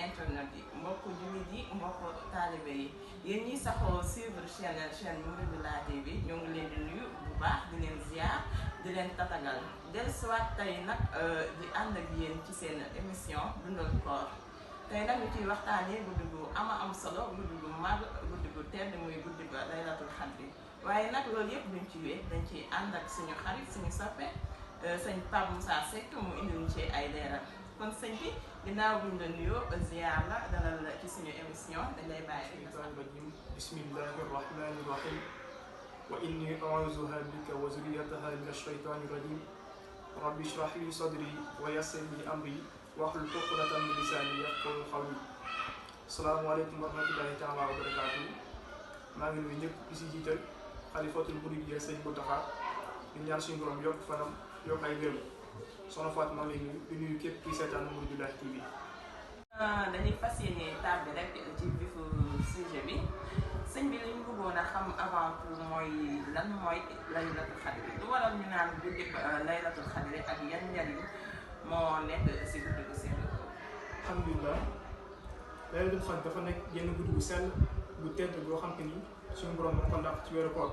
internet yi mbokk jullit yi mbokk taalibe yi yéen ñi saxoo suivre chaîne Mouridula TV ñoo ngi leen di nuyu bu baax di leen ziar di leen tatagal dellusiwaat tey nag di ànd ak yéen ci seen émission dundal koor tey nag ñu ciy waxtaanee guddi gu am solo guddi gu mag guddi gu tedd muy guddi ba Laylatul Qadr waaye nag loolu yëpp duñ ci wéet dañ ciy ànd ak suñu xarit suñu soppe sëñ Pape Moussa Seck mu indil ci ay leeral kon sëñ bi ginnaaw buñ la nuyoo ziar la dalal ci suñu émission dañ lay bàyyi. bismillahi rahmani rahim wa inni a'uuzuha bika wa zurriyataha mina shaytaani rajim rabbi shrah li sadri wa yassir li amri wahlul uqdatan min lisaani yafqahu qawli. asalaamaaleykum wa rahmatullahi taala wa barakaatu. maa ngi nuyu ñëpp di si jiital xalifatul muridiyya sëñ Mountakha di ñaan suñu borom yokk fanam yokk ay wér. soxna Fatou maa ngi lay nuyu di nuyu képp kuy seetaan Mouridula TV. dañuy fas yéene tàbbi rek ci bifu sujet bi sëñ bi li ñu bëggoon a xam avant tout mooy lan mooy Laylatul Qadr lu waral ñu naan guddi Laylatul Qadr ak yan njariñ moo nekk si guddi gu sell. alhamdulilah Laylatul Qadr dafa nekk yenn guddi gu sell bu tedd boo xam te ni suñu borom moo ko ndax ci weeru koor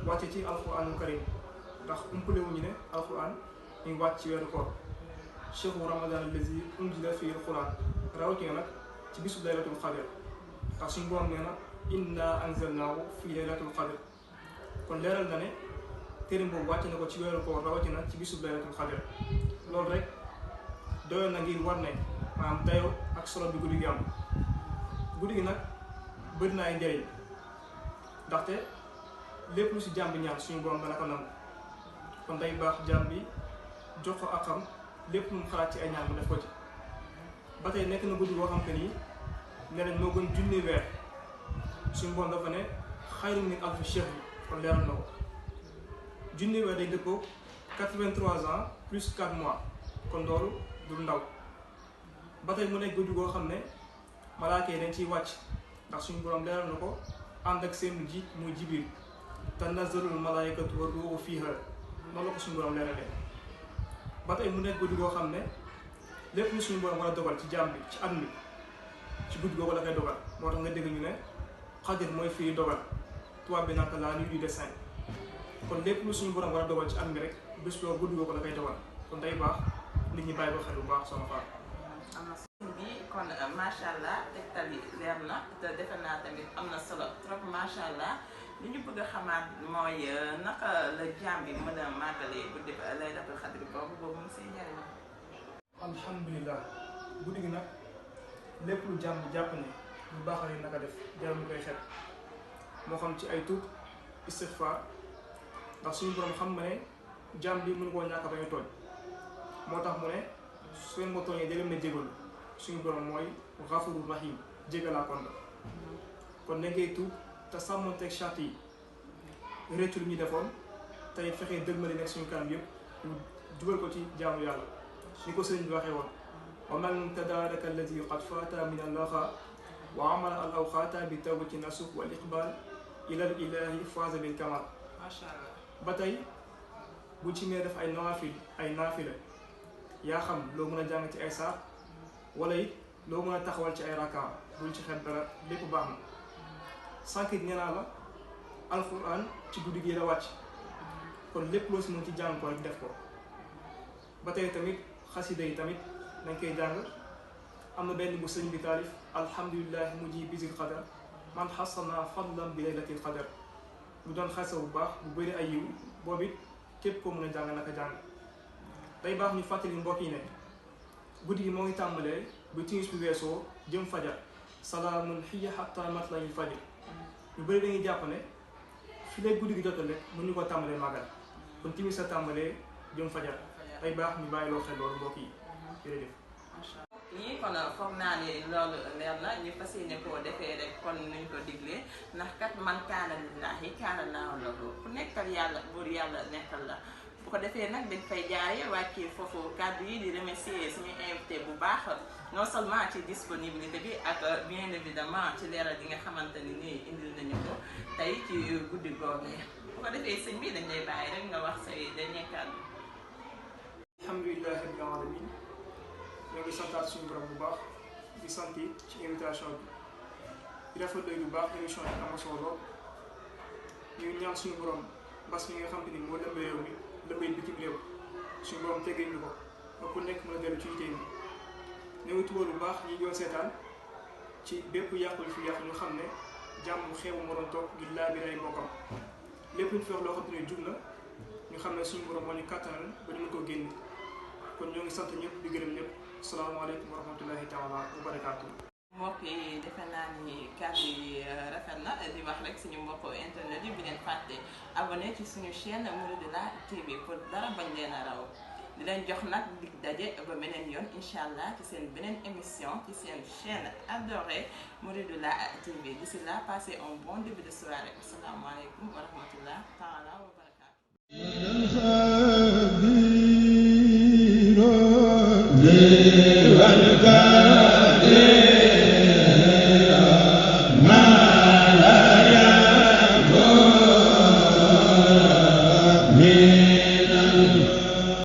wàcce ci alquranul karim ndax umpale wuñu ne alquran ñu ngi wàcc ci weeru koor chehru ramadan allazi unzila fihi alquran rawatina nag ci bisu Laylatul Qadr ndax suñu borom nee na inna anzalnaahu fi Laylatul Qadr kon leeral na ne téere boobu wàcc na ko ci weeru koor rawatina ci bisu Laylatul Qadr loolu rek doyoon na ngir war ne maanaam dayoo ak solo bi guddi gi am guddi gi nag bëri na ay njëriñ ndaxte lépp lu si jàmm bi ñaan suñu borom dana ko nangu kon day baax jàmm bi jox ko ak xam lépp lu mu xalaat ci ay ñaan mu def ko ci ba tey nekk na guddi boo xam te ni nee nañ moo gën junni weer suñu borom dafa ne xayrun min alfi shahr kon leeral na ko junni weer day dëppoo 83 ans plus 4 mois kon loolu du ndaw ba tey mu nekk guddi goo xam ne malaaka yi dañ ciy wàcc ndax suñu borom leeral na ko ànd ak seen jiit muy Jibril tanazzalul malaayikatu wa ruuhu fiiha noonu la ko suñu borom leeralee ba tey mu nekk guddi goo xam ne lépp lu suñu borom war a dogal ci jaam bi ci at mi ci guddi googu la koy dogal moo tax nga dégg ñu ne xadir mooy firi dogal tubaab bi naka la nuit du destin kon lépp lu suñu borom war a dogal ci at mi rek bés boobu guddi googu la koy dogal kon day baax nit ñi bàyyi ko xel bu baax soxna Fatou. am na sëñ bi kon macha allah tegtal yi leer na te defe naa tamit am na solo trop macha allah li ñu bëgg a xamaat mooy naka la jaam bi mën a màggalee guddi ba Laylatul Qadr boobu mu see njëriñ. alhamdulilah guddi gi nag lépp lu jaam bi jàpp ne lu baax la naka def jarul ñu koy xet moo xam ci ay tuub istighfar ndax suñu borom xam nga ne jaam bi mënu koo ñàkk a bañ a tooñ moo tax mu ne su ngeen ma tooñee da leen ma jégalu suñu borom mooy ghafurur rahim jégalaa kon la kon na ngay tuub te sàmmanteeg charte yi réccu lu ñu defoon tey fexee dëgmali nekk suñu kanam yëpp ñu dugal ko ci jaamu yàlla ni ko sëriñ bi waxee woon wa man tadaaraka allazi qad faata min allaxa wa amala al awqaata bi tawbati nasuh wal iqbal ila al ilahi faaza bil kamal. macha allah ba tey bu ci nee def ay naafila yaa xam loo mën a jàng ci ay saar wala it loo mën a taxawal ci ay rakka bul ci xet dara lépp baax na sànq it nee naa la alquran ci guddi gi la wàcc kon lépp loo si mën ci jàng ko rek def ko ba tey tamit xasida yi tamit dañ koy jàng am na benn bu sëñ bi taalif alhamdulilahi muji bisil qadar man xasana fadlan bi laylatil qadar bu doon xasa bu baax bu bëri ay yiw boobu it képp koo mën a jàng naka jàng day baax ñu fàttali mbokk yi ne guddi gi moo ngi tàmbalee bu timis bi weesoo jëm fajar salaamun hiya hatta matla'il fajr ñu bëri dañuy jàpp ne fi lay guddi gi jotal rek mën ñu ko tàmbalee màggal kon timis sa tàmbalee jëm fajar day baax ñu bàyyi loo xel loolu mbokk yi jërëjëf. lii kon foog naa ne loolu leer na ñu fas yéene koo defee rek kon nuñ ko diglee ndax kat man kaana lillaahi kaana llaahu lahu ku nekkal yàlla buur yàlla nekkal la bu ko defee nag dañ fay jaaree wàccee foofu kàddu yi di remercier suñu invité bu baax non seulement ci disponibilité bi ak bien évidemment ci leeral yi nga xamante ni nii indil nañu ko tey ci guddi googee bu ko defee sëñ bi dañ lay bàyyi rek nga wax say dernier kàddu. alhamdulilah rabbil alamin ñoo ngi santaat suñu borom bu baax di sant ci invitation bi di rafetlu bu baax émission bi am solo lool ñu ñaan suñu borom mbas mi nga xam te ni moo lëmbee réew mi lëmbee bitim réew suñu borom teggee ñu ko ba ku nekk mën a dellu ci yitte bi néew tuwal bu baax ñi ñoo seetaan ci bépp yàqu fi yàqu ñu xam ne jàmm xeebu moo doon toog ngir laa biir ay mbokkam lépp ñu fi wax loo xam te ne jub na ñu xam ne suñu borom moo ñu kàttanal ba ñu mën koo génne kon ñoo ngi sant ñëpp di gërëm ñëpp asalaamaaleykum wa rahmatullahi taala wa barakaatu. mbokk yi defe naa ni kàddu yi rafet na di wax rek suñu mbokk internet yi bi leen fàtte abonné ci suñu chaîne Mouridula TV pour dara bañ leen a raw di leen jox nag dig daje ba beneen yoon incha allah ci seen beneen émission ci seen chaîne adorée Mouridula TV d'ici là passez un bon début de soirée asalaamaaleykum wa rahmatullah taala wa barakaatu.